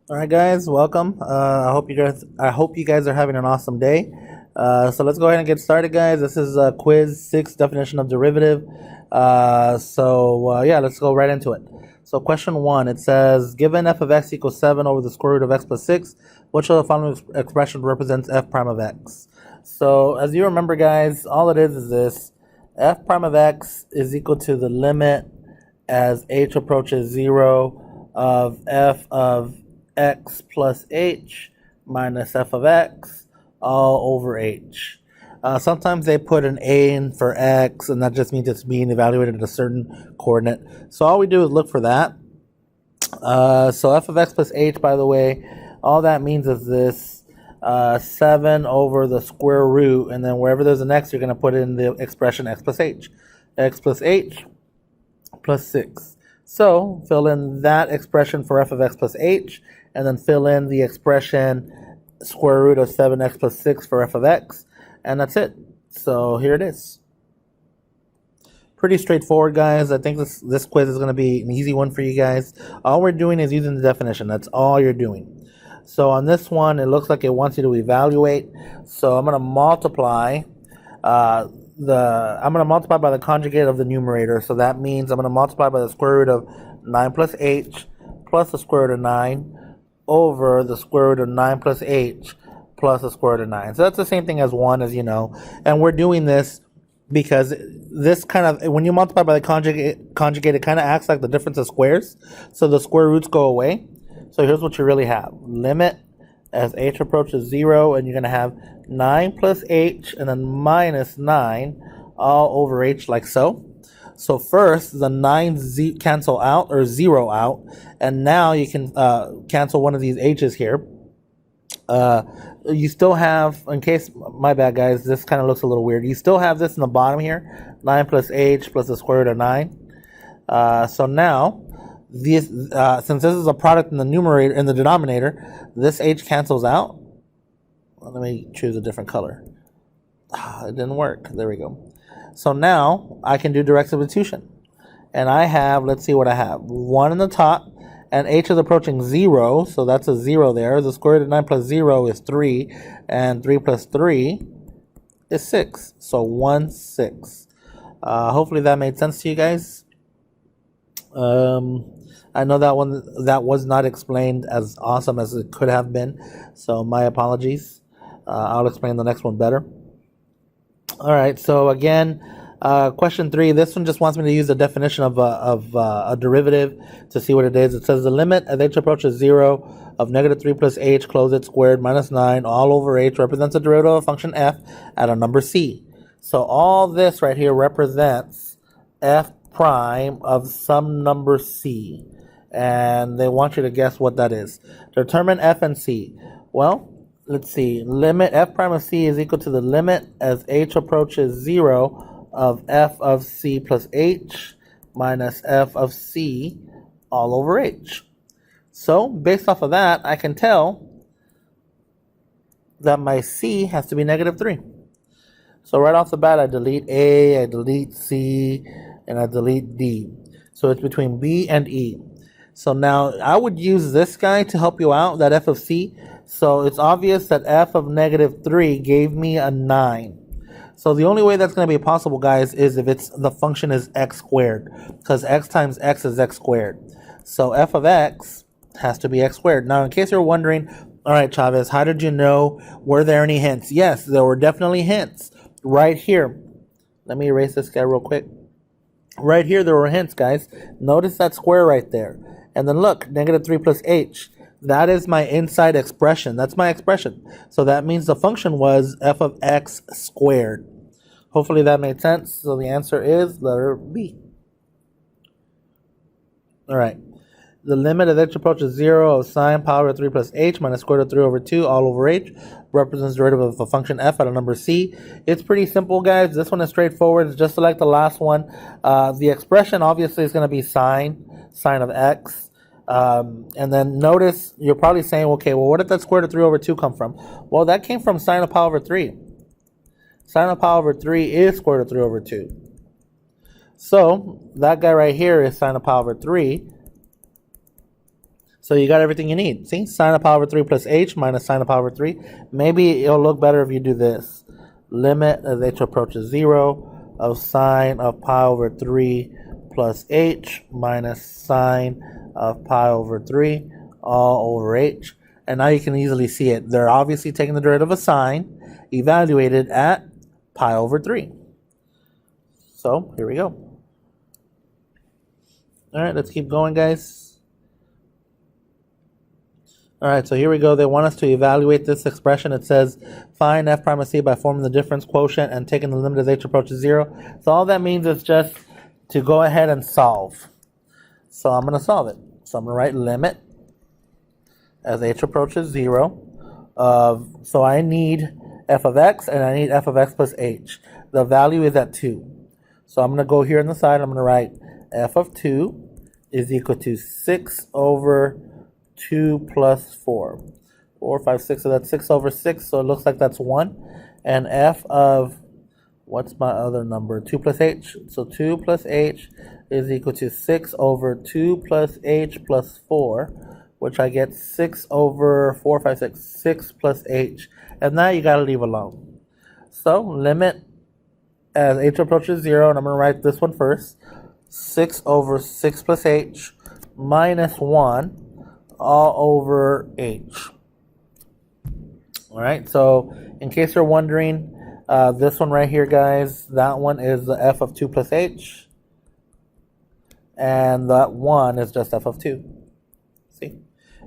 All right, guys, welcome. I hope you guys are having an awesome day. So let's go ahead and get started, guys. This is quiz 6, definition of derivative. Yeah, let's go right into it. So question 1, it says, given f of x equals 7 over the square root of x plus 6, which of the following expression represents f prime of x? So as you remember, guys, all it is this: f prime of x is equal to the limit as h approaches 0 of f of x plus h minus f of x all over h. Sometimes they put an a in for x, and that just means it's being evaluated at a certain coordinate. So all we do is look for that. So f of x plus h, by the way, all that means is this: 7 over the square root, and then wherever there's an x, you're going to put in the expression x plus h. X plus h plus 6. So fill in that expression for f of x plus h, and then fill in the expression square root of 7x plus 6 for f of x, and that's it. So here it is. Pretty straightforward, guys. I think this quiz is going to be an easy one for you guys. All we're doing is using the definition. That's all you're doing. So on this one, it looks like it wants you to evaluate. So I'm going to multiply by the conjugate of the numerator. So that means I'm going to multiply by the square root of 9 plus h plus the square root of 9 over the square root of 9 plus h plus the square root of 9. So that's the same thing as 1, as you know. And we're doing this because this kind of, when you multiply by the conjugate, it kind of acts like the difference of squares. So the square roots go away. So here's what you really have. Limit as h approaches 0, and you're going to have 9 plus h and then minus 9 all over h, like so. So first, the 9 cancel out, or 0 out, and now you can cancel one of these h's here. You still have, in case, my bad, guys, this kind of looks a little weird. You still have this in the bottom here, 9 plus h plus the square root of 9. So now, since this is a product in the numerator, in the denominator, this h cancels out. Well, let me choose a different color. It didn't work. There we go. So now I can do direct substitution. And I have, let's see what I have. 1 in the top, and h is approaching 0, so that's a 0 there. The square root of 9 plus 0 is 3, and 3 plus 3 is 6. So 1, 6. Hopefully that made sense to you guys. I know that was not explained as awesome as it could have been, so my apologies. I'll explain the next one better. All right, so again, question 3. This one just wants me to use the definition of a derivative to see what it is. It says the limit as h approaches 0 of negative 3 plus h, close it, squared, minus 9, all over h represents a derivative of a function f at a number c. So all this right here represents f prime of some number c. And they want you to guess what that is. Determine f and c. Well, let's see. Limit f prime of c is equal to the limit as h approaches 0 of f of c plus h minus f of c all over h. So, based off of that, I can tell that my c has to be negative 3. So right off the bat, I delete a, I delete c, and I delete d. So it's between b and e. So now I would use this guy to help you out, that f of c. So it's obvious that f of negative 3 gave me a 9. So the only way that's going to be possible, guys, is if the function is x squared, because x times x is x squared. So f of x has to be x squared. Now, in case you're wondering, all right, Chavez, how did you know? Were there any hints? Yes, there were definitely hints right here. Let me erase this guy real quick. Right here, there were hints, guys. Notice that square right there. And then look, negative 3 plus h. That is my inside expression. That's my expression. So that means the function was f of x squared. Hopefully that made sense. So the answer is letter B. All right. The limit as h approaches 0 of sine power of 3 plus h minus square root of 3 over 2 all over h represents the derivative of a function f at a number c. It's pretty simple, guys. This one is straightforward. It's just like the last one. The expression obviously is going to be sine of x. And then notice, you're probably saying, okay, well, where did that square root of 3 over 2 come from? Well, that came from sine of pi over 3. Sine of pi over 3 is square root of 3 over 2. So that guy right here is sine of pi over 3. So you got everything you need. See, sine of pi over 3 plus h minus sine of pi over 3. Maybe it'll look better if you do this. Limit as h approaches 0 of sine of pi over 3 plus h minus sine of pi over 3 all over h. And now you can easily see it. They're obviously taking the derivative of sine evaluated at pi over 3. So here we go. All right, let's keep going, guys. All right, so here we go. They want us to evaluate this expression. It says, find f prime of c by forming the difference quotient and taking the limit as h approaches 0. So all that means is just to go ahead and solve. So I'm going to solve it. So I'm going to write limit as h approaches 0. So I need f of x and I need f of x plus h. The value is at 2. So I'm going to go here on the side. I'm going to write f of 2 is equal to 6 over 2 plus 4. 4, 5, 6, so that's 6 over 6, so it looks like that's 1. And f of, what's my other number? 2 plus h. So 2 plus h is equal to 6 over 2 plus h plus 4, which I get 6 over 4, 5, 6, 6 plus h. And now you got to leave alone. So limit as h approaches 0, and I'm going to write this one first. 6 over 6 plus h minus 1 all over h. All right, so in case you're wondering, this one right here, guys, that one is the f of 2 plus h, and that one is just f of 2. See,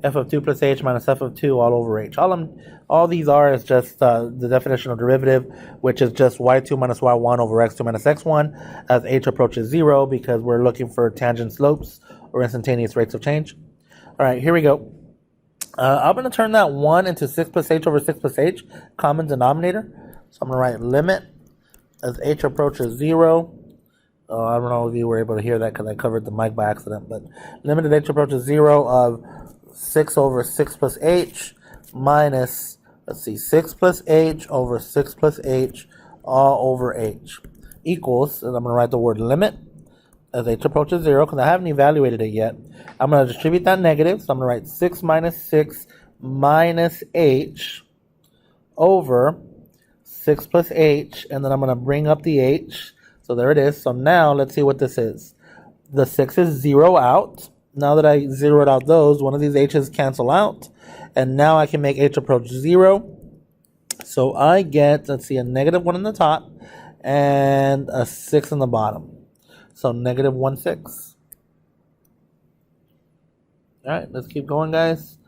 f of 2 plus h minus f of 2 all over h. All these are is just the definition of derivative, which is just y2 minus y1 over x2 minus x1 as h approaches 0, because we're looking for tangent slopes or instantaneous rates of change. All right, here we go. I'm going to turn that 1 into 6 plus h over 6 plus h, common denominator. So I'm going to write limit as h approaches 0. I don't know if you were able to hear that because I covered the mic by accident, but limit as h approaches 0 of 6 over 6 plus h minus, 6 plus h over 6 plus h all over h equals, and I'm going to write the word limit as h approaches 0, because I haven't evaluated it yet. I'm going to distribute that negative, so I'm going to write 6 minus 6 minus h over 6 plus h, and then I'm going to bring up the h. So there it is. So now let's see what this is. The 6's zero out. Now that I zeroed out those, one of these h's cancel out, and now I can make h approach 0. So I get, let's see, a negative 1 on the top and a 6 on the bottom. So negative 1, 6. All right, let's keep going, guys.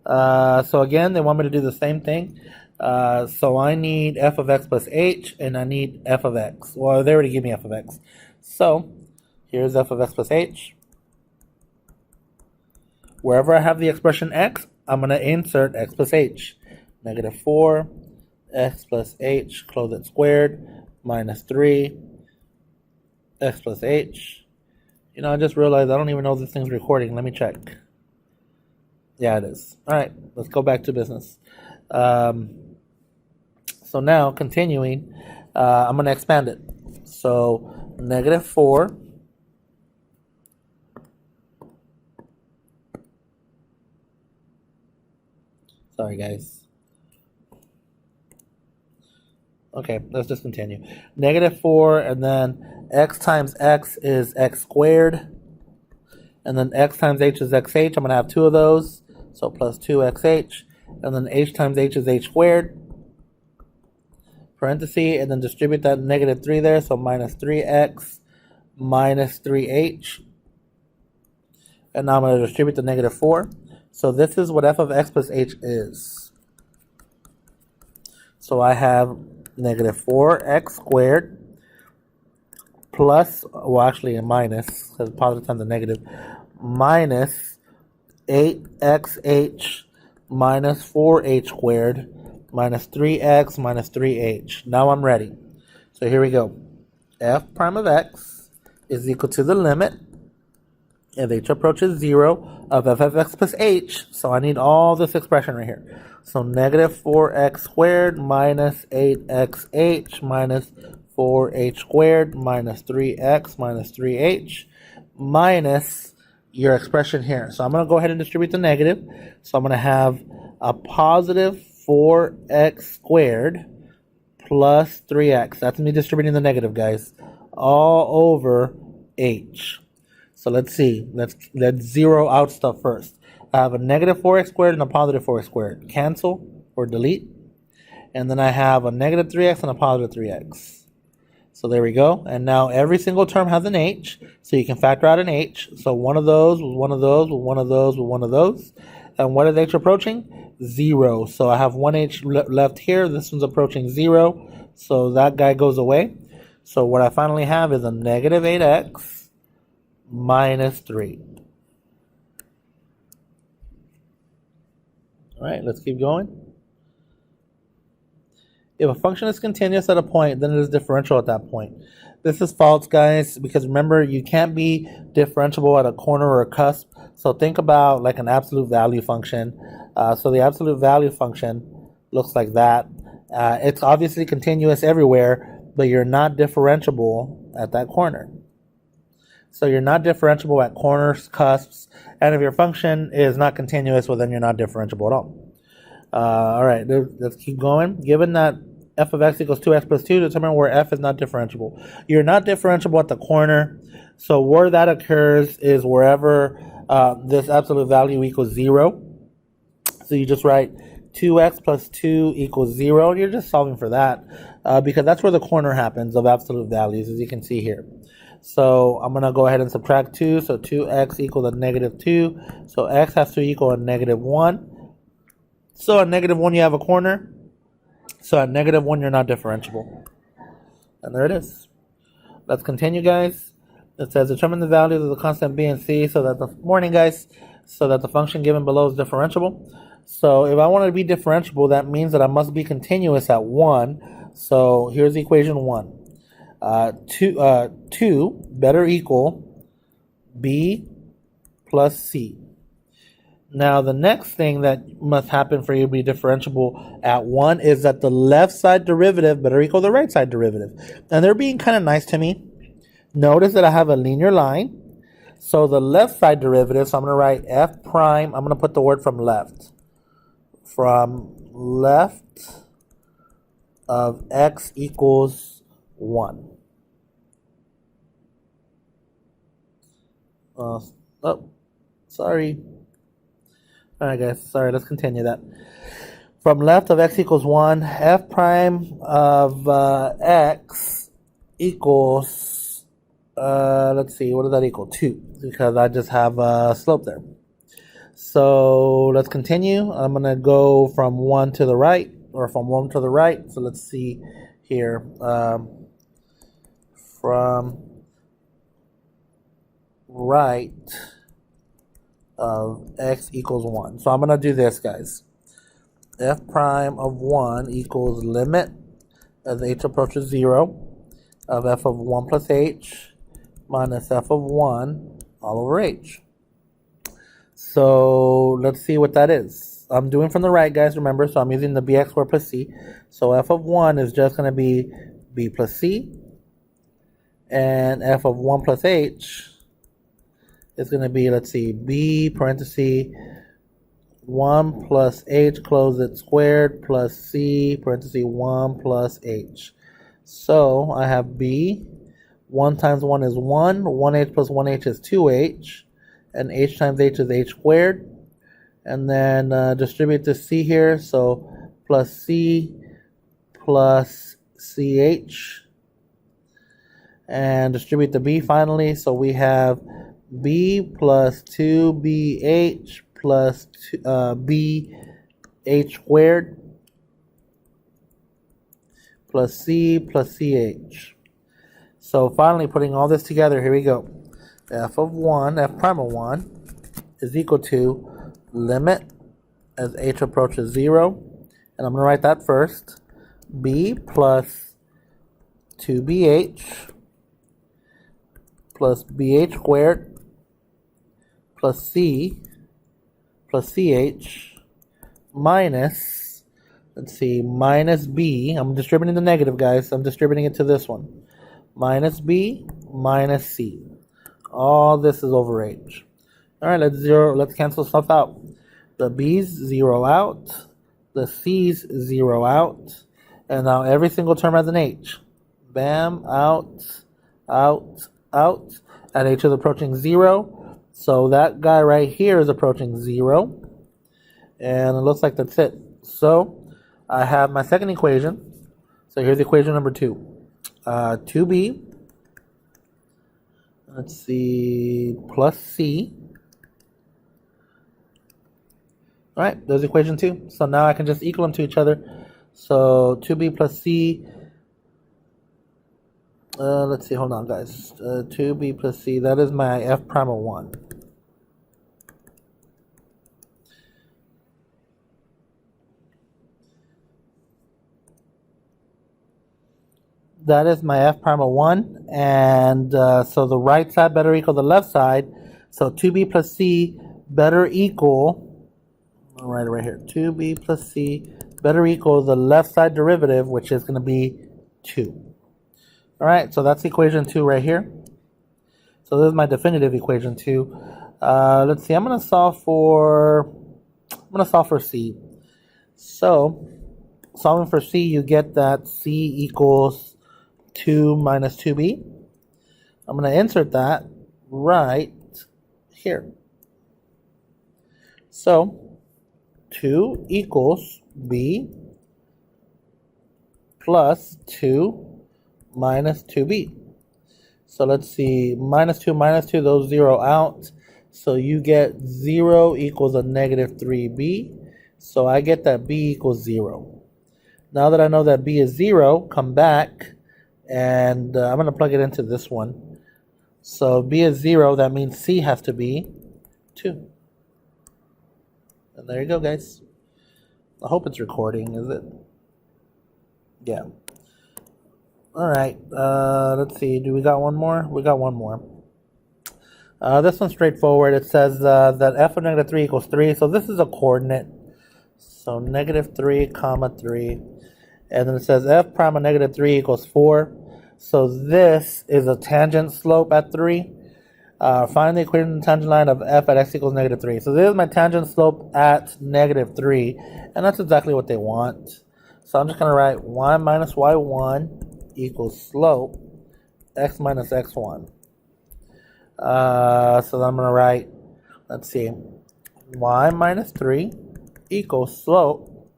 So again, they want me to do the same thing. So I need f of x plus h, and I need f of x. Well, they already gave me f of x. So here's f of x plus h. Wherever I have the expression x, I'm going to insert x plus h. Negative 4, x plus h, close it squared, minus 3, x plus h. You know, I just realized I don't even know if this thing's recording. Let me check. Yeah, it is. All right, let's go back to business. So now, continuing, I'm going to expand it. So negative 4 sorry, guys. Okay, let's just continue. Negative 4, and then x times x is x squared. And then x times h is xh. I'm going to have two of those. So plus 2xh. And then h times h is h squared. Parenthesis, and then distribute that negative 3 there. So minus 3x minus 3h. And now I'm going to distribute the negative 4. So this is what f of x plus h is. So I have negative 4x squared plus, well, actually a minus, because positive times a negative, minus 8xh minus 4h squared minus 3x minus 3h. Now I'm ready. So here we go. F prime of x is equal to the limit as h approaches 0 of f of x plus h. So I need all this expression right here. So negative 4x squared minus 8xh minus 4h squared minus 3x minus 3h minus your expression here. So I'm going to go ahead and distribute the negative. So I'm going to have a positive 4x squared plus 3x. That's me distributing the negative, guys, all over h. So let's see. Let's zero out stuff first. I have a negative 4x squared and a positive 4x squared. Cancel or delete. And then I have a negative 3x and a positive 3x. So there we go. And now every single term has an h, so you can factor out an h. So one of those with one of those with one of those with one of those. And what is h approaching? 0. So I have one h left here. This one's approaching 0. So that guy goes away. So what I finally have is a negative 8x minus 3. All right, let's keep going. If a function is continuous at a point, then it is differentiable at that point. This is false, guys, because remember, you can't be differentiable at a corner or a cusp. So think about like an absolute value function. So the absolute value function looks like that. It's obviously continuous everywhere, but you're not differentiable at that corner. So you're not differentiable at corners, cusps, and if your function is not continuous, well, then you're not differentiable at all. All right, let's keep going. Given that f of x equals 2x plus 2, determine where f is not differentiable. You're not differentiable at the corner, so where that occurs is wherever this absolute value equals 0. So you just write 2x plus 2 equals 0, and you're just solving for that because that's where the corner happens of absolute values, as you can see here. So I'm going to go ahead and subtract 2, so 2x equals a negative 2, so x has to equal a negative 1. So at negative 1 you have a corner. So at negative 1 you're not differentiable. And there it is. Let's continue, guys. It says determine the values of the constant b and c so that the function given below is differentiable. So if I want to be differentiable, that means that I must be continuous at 1. So here's equation 1. 2 better equal b plus c. Now, the next thing that must happen for you to be differentiable at 1 is that the left side derivative better equal the right side derivative. And they're being kind of nice to me. Notice that I have a linear line. So the left side derivative, so I'm going to write f prime. I'm going to put the word from left. From left of x equals 1. Sorry. Alright, guys, sorry, let's continue that. From left of x equals 1, f prime of x equals, let's see, what does that equal? 2, because I just have a slope there. So let's continue. I'm going to go from 1 to the right, or from 1 to the right. So let's see here. From right of x equals 1. So I'm going to do this, guys. F prime of 1 equals limit as h approaches 0 of f of 1 plus h minus f of 1 all over h. So let's see what that is. I'm doing from the right, guys, remember, so I'm using the bx squared plus c. So f of 1 is just going to be b plus c, and f of 1 plus h is going to be, let's see, b parenthesis 1 plus h close it squared plus c parenthesis 1 plus h. So I have b, 1 times 1 is 1, 1h plus 1h is 2h, and h times h is h squared. And then distribute the c here, so plus c plus ch. And distribute the b finally, so we have b plus 2bh plus b h squared plus c plus ch. So finally putting all this together, here we go. F of 1, f prime of 1 is equal to limit as h approaches 0. And I'm going to write that first. B plus 2bh plus bh squared plus c plus ch minus, let's see, minus b. I'm distributing the negative, guys. I'm distributing it to this one. Minus b minus c. All this is over h. All right, let's cancel stuff out. The B's zero out, the C's zero out, and now every single term has an H. Bam, out, out, out, and H is approaching 0. So that guy right here is approaching 0. And it looks like that's it. So I have my second equation. So here's equation number 2. 2B, let's see, plus C. All right, there's equation 2. So now I can just equal them to each other. So 2B plus C. Let's see, hold on, guys. 2B plus C, that is my F prime of 1. That is my F prime of 1. And so the right side better equal the left side. So 2B plus C better equal, I'll write it right here, 2B plus C better equal the left side derivative, which is going to be 2. All right, so that's equation 2 right here. So this is my definitive equation 2. Let's see, I'm going to solve for C. So solving for C, you get that C equals 2 minus 2B. I'm going to insert that right here. So 2 equals B plus 2 minus 2B. So let's see, minus 2, those 0 out. So you get 0 equals a negative 3B. So I get that B equals 0. Now that I know that B is 0, come back, and I'm going to plug it into this one. So B is 0, that means C has to be 2. And there you go, guys. I hope it's recording, is it? Yeah. All right, let's see. Do we got one more? We got one more. This one's straightforward. It says that f of negative 3 equals 3. So this is a coordinate. So negative 3, comma 3. And then it says f prime of negative 3 equals 4. So this is a tangent slope at 3. Find the equation of the tangent line of f at x equals negative 3. So this is my tangent slope at negative 3. And that's exactly what they want. So I'm just going to write y minus y1 equals slope x minus x1. So I'm going to write, let's see, y minus 3 equals slope,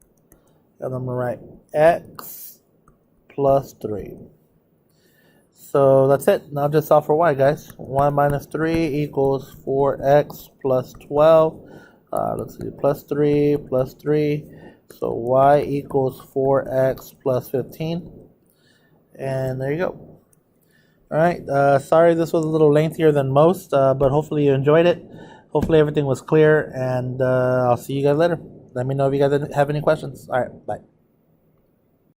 and I'm going to write x plus 3. So that's it. Now just solve for y, guys. Y minus 3 equals 4x plus 12. Let's see, plus 3 plus 3. So y equals 4x plus 15. And there you go. All right. Sorry this was a little lengthier than most, but hopefully you enjoyed it. Hopefully everything was clear, and I'll see you guys later. Let me know if you guys have any questions. All right. Bye.